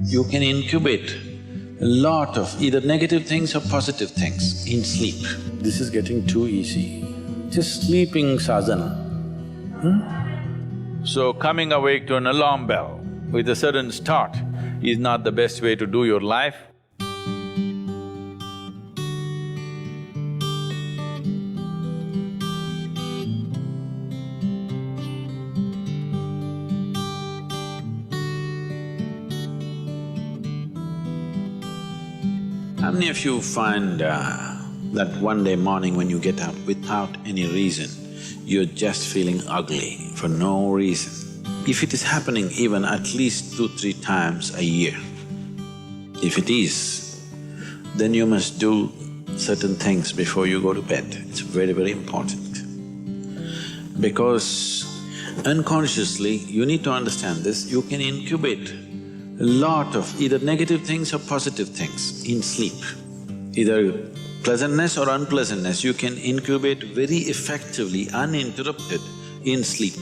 You can incubate a lot of either negative things or positive things in sleep. This is getting too easy. Just sleeping sadhana. So coming awake to an alarm bell with a sudden start is not the best way to do your life. How many of you find that one day morning when you get up without any reason, you're just feeling ugly for no reason? If it is happening even at least 2-3 times a year, if it is, then you must do certain things before you go to bed. It's very, very important. Because unconsciously, you need to understand this, you can incubate a lot of either negative things or positive things in sleep. Either pleasantness or unpleasantness, you can incubate very effectively, uninterrupted in sleep.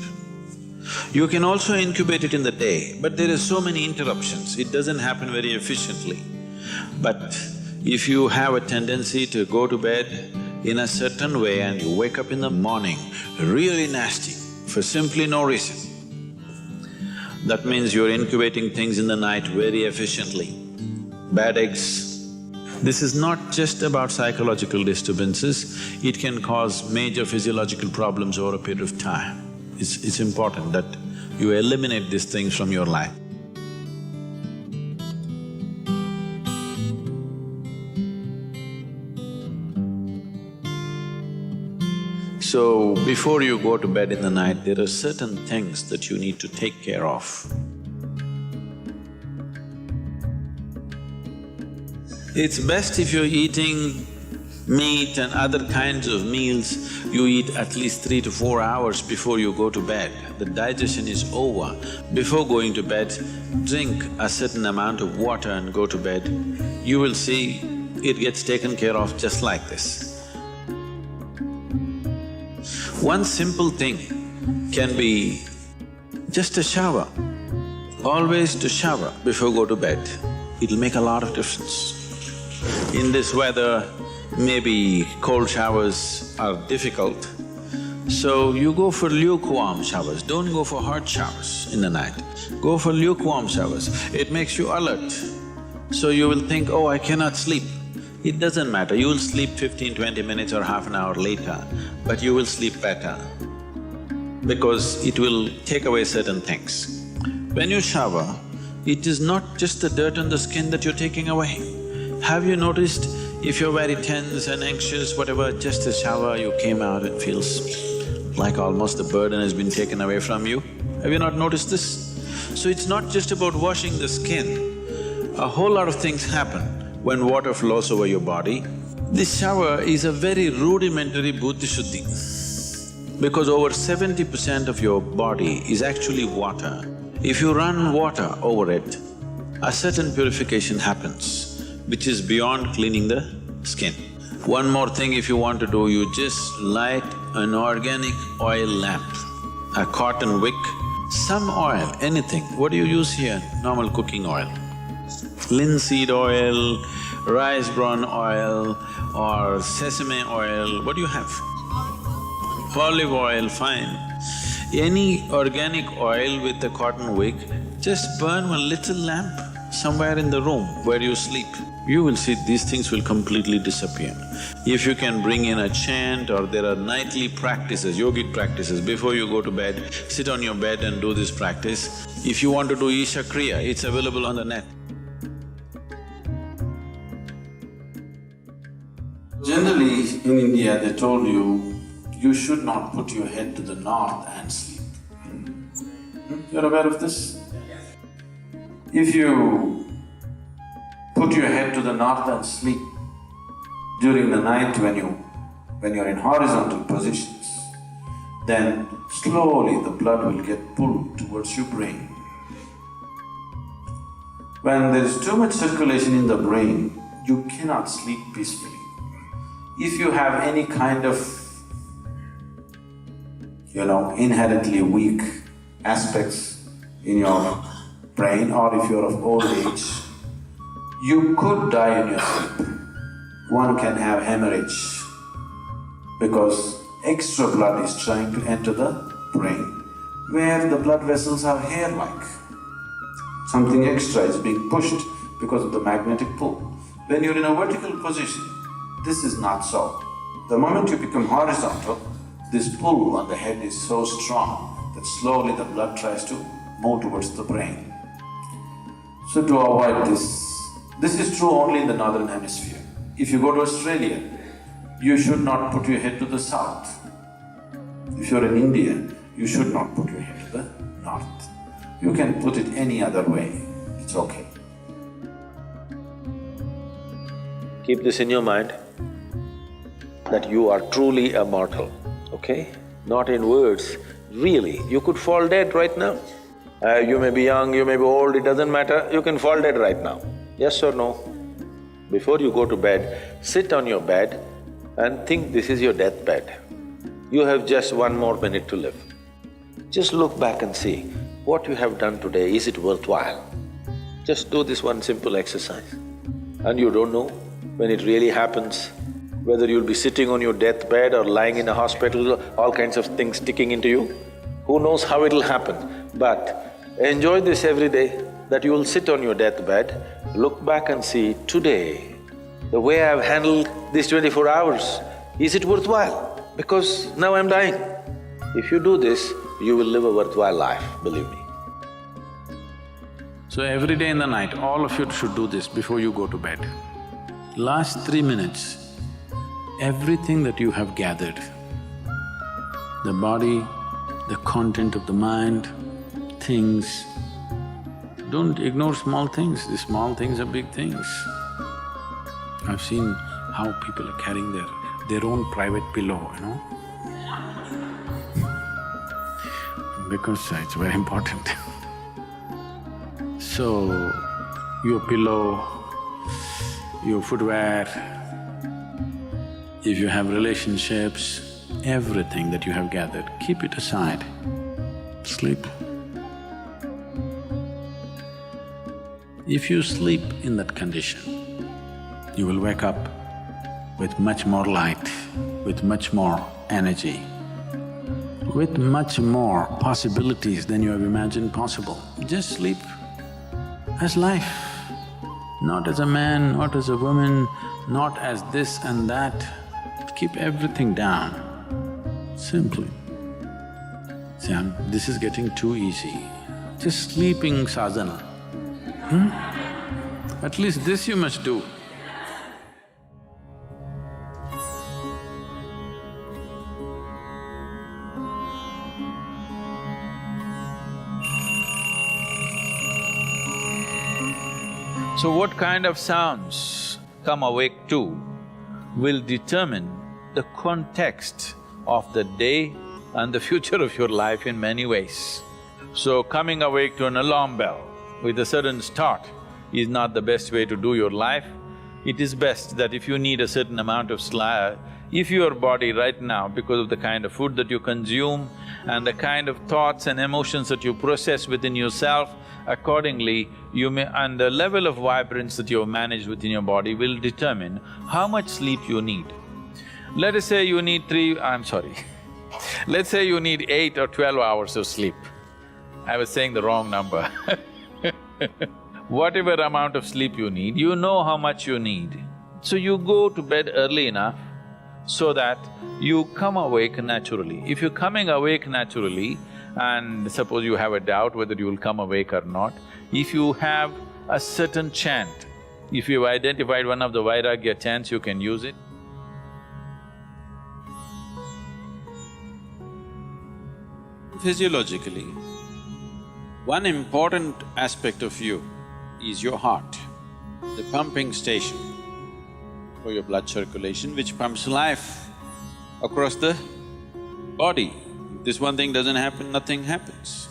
You can also incubate it in the day, but there are so many interruptions, it doesn't happen very efficiently. But if you have a tendency to go to bed in a certain way and you wake up in the morning really nasty for simply no reason, that means you're incubating things in the night very efficiently. Bad eggs. This is not just about psychological disturbances, it can cause major physiological problems over a period of time. It's important that you eliminate these things from your life. So, before you go to bed in the night, there are certain things that you need to take care of. It's best if you're eating meat and other kinds of meals, you eat at least 3 to 4 hours before you go to bed. The digestion is over. Before going to bed, drink a certain amount of water and go to bed. You will see it gets taken care of just like this. One simple thing can be just a shower. Always to shower before go to bed, it'll make a lot of difference. In this weather, maybe cold showers are difficult, so you go for lukewarm showers, don't go for hot showers in the night. Go for lukewarm showers, it makes you alert. So you will think, oh, I cannot sleep. It doesn't matter, you will sleep 15-20 minutes or half an hour later, but you will sleep better because it will take away certain things. When you shower, it is not just the dirt on the skin that you're taking away. Have you noticed if you're very tense and anxious, whatever, just a shower, you came out, it feels like almost the burden has been taken away from you? Have you not noticed this? So it's not just about washing the skin, a whole lot of things happen when water flows over your body. This shower is a very rudimentary buddhi shuddhi because over 70% of your body is actually water. If you run water over it, a certain purification happens, which is beyond cleaning the skin. One more thing if you want to do, you just light an organic oil lamp, a cotton wick, some oil, anything. What do you use here? Normal cooking oil. Linseed oil, rice bran oil or sesame oil, what do you have? Olive oil, fine. Any organic oil with a cotton wick, just burn one little lamp somewhere in the room where you sleep. You will see these things will completely disappear. If you can bring in a chant or there are nightly practices, yogic practices, before you go to bed, sit on your bed and do this practice. If you want to do Isha Kriya, it's available on the net. Generally, in India, they told you should not put your head to the north and sleep. You're aware of this? If you put your head to the north and sleep during the night when you're in horizontal positions, then slowly the blood will get pulled towards your brain. When there is too much circulation in the brain, you cannot sleep peacefully. If you have any kind of, inherently weak aspects in your brain, or if you're of old age, you could die in your sleep. One can have hemorrhage because extra blood is trying to enter the brain, where the blood vessels are hair-like. Something extra is being pushed because of the magnetic pull. When you're in a vertical position, this is not so. The moment you become horizontal, this pull on the head is so strong that slowly the blood tries to move towards the brain. So to avoid this is true only in the northern hemisphere. If you go to Australia, you should not put your head to the south. If you're in India, you should not put your head to the north. You can put it any other way, it's okay. Keep this in your mind, that you are truly a mortal, okay? Not in words, really. You could fall dead right now. You may be young, you may be old, it doesn't matter, you can fall dead right now. Yes or no? Before you go to bed, sit on your bed and think this is your deathbed. You have just 1 more minute to live. Just look back and see, what you have done today, is it worthwhile? Just do this one simple exercise. And you don't know when it really happens, whether you'll be sitting on your deathbed or lying in a hospital, all kinds of things sticking into you. Who knows how it'll happen, but enjoy this every day, that you will sit on your deathbed, look back and see, today, the way I've handled these 24 hours, is it worthwhile? Because now I'm dying. If you do this, you will live a worthwhile life, believe me. So every day in the night, all of you should do this before you go to bed. Last 3 minutes, everything that you have gathered, the body, the content of the mind, things, don't ignore small things, these small things are big things. I've seen how people are carrying their own private pillow, you know, because it's very important. So, your pillow, your footwear, if you have relationships, everything that you have gathered, keep it aside, sleep. If you sleep in that condition, you will wake up with much more light, with much more energy, with much more possibilities than you have imagined possible. Just sleep as life, not as a man, not as a woman, not as this and that. Keep everything down, simply. See, this is getting too easy. Just sleeping sadhana. At least this you must do. So what kind of sounds come awake to will determine the context of the day and the future of your life in many ways. So coming awake to an alarm bell with a sudden start is not the best way to do your life. It is best that if you need a certain amount of sleep, if your body right now, because of the kind of food that you consume and the kind of thoughts and emotions that you process within yourself, accordingly you may… and the level of vibrance that you have managed within your body will determine how much sleep you need. Let us say you need let's say you need 8 or 12 hours of sleep. I was saying the wrong number Whatever amount of sleep you need, you know how much you need. So you go to bed early enough so that you come awake naturally. If you're coming awake naturally, and suppose you have a doubt whether you will come awake or not, if you have a certain chant, if you've identified one of the Vairagya chants, you can use it. Physiologically, one important aspect of you is your heart, the pumping station for your blood circulation, which pumps life across the body. If this one thing doesn't happen, nothing happens.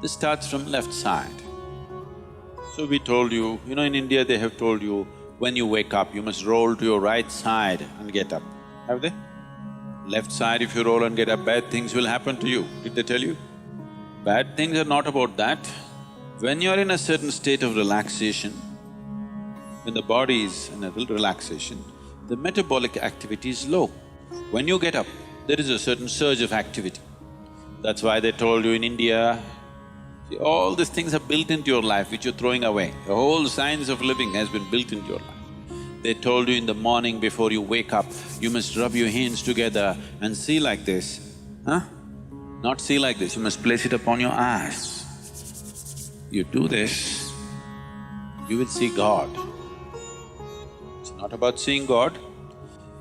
This starts from left side. So we told you, in India they have told you, when you wake up, you must roll to your right side and get up. Have they? Left side, if you roll and get up, bad things will happen to you. Did they tell you? Bad things are not about that. When you're in a certain state of relaxation, when the body is in a relaxation, the metabolic activity is low. When you get up, there is a certain surge of activity. That's why they told you in India, see, all these things are built into your life which you're throwing away. The whole science of living has been built into your life. They told you in the morning before you wake up, you must rub your hands together and see like this, huh? Not see like this, you must place it upon your eyes. You do this, you will see God. It's not about seeing God.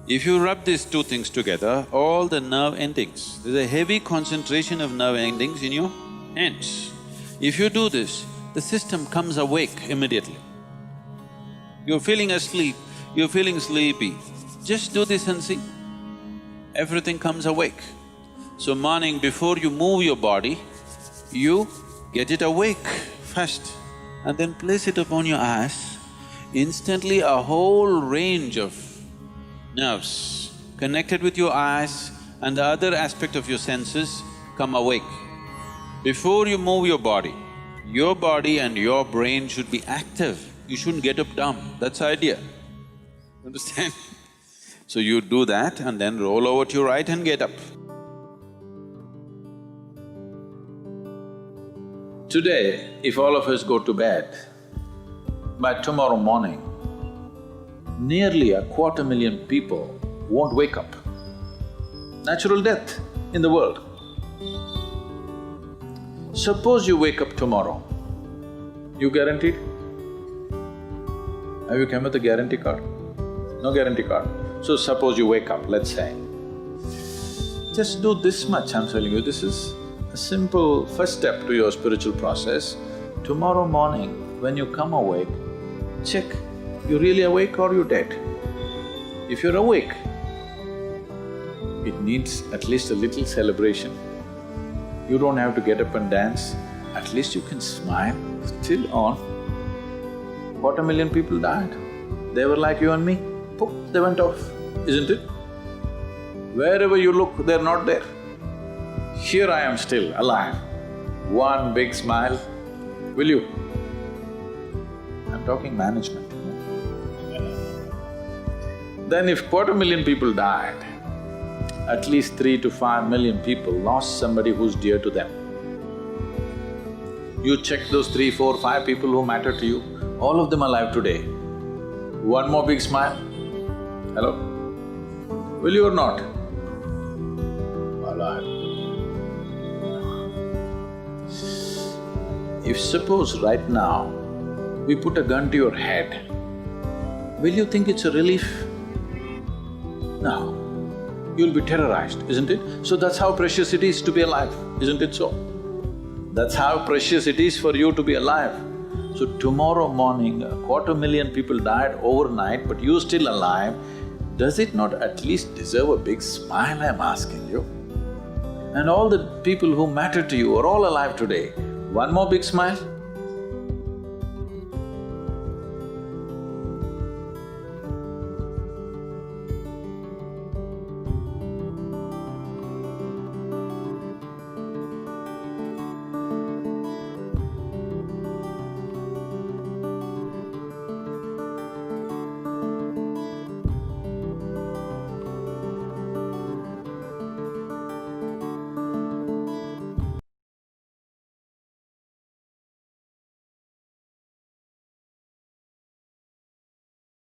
If you rub these two things together, all the nerve endings, there's a heavy concentration of nerve endings in your hands. If you do this, the system comes awake immediately. You're feeling asleep, you're feeling sleepy, just do this and see. Everything comes awake. So morning before you move your body, you get it awake first and then place it upon your eyes. Instantly a whole range of nerves connected with your eyes and the other aspect of your senses come awake. Before you move your body and your brain should be active. You shouldn't get up dumb, that's the idea. Understand? So you do that and then roll over to your right and get up. Today, if all of us go to bed, by tomorrow morning, nearly 250,000 people won't wake up. Natural death in the world. Suppose you wake up tomorrow, you guaranteed? Have you come with a guarantee card? No guarantee card. So suppose you wake up, let's say. Just do this much, I'm telling you, this is a simple first step to your spiritual process. Tomorrow morning, when you come awake, check, you're really awake or you're dead. If you're awake, it needs at least a little celebration. You don't have to get up and dance, at least you can smile, still on. 250,000 people died. They were like you and me, poof, they went off, isn't it? Wherever you look, they're not there. Here I am still, alive. One big smile, will you? I'm talking management. Then if 250,000 people died, at least 3 to 5 million people lost somebody who's dear to them. You check those 3, 4, 5 people who matter to you, all of them alive today. One more big smile. Hello? Will you or not? Alive. If suppose right now, we put a gun to your head, will you think it's a relief? No. You'll be terrorized, isn't it? So that's how precious it is to be alive, isn't it so? That's how precious it is for you to be alive. So tomorrow morning, 250,000 people died overnight, but you're still alive. Does it not at least deserve a big smile, I'm asking you? And all the people who matter to you are all alive today. One more big smile?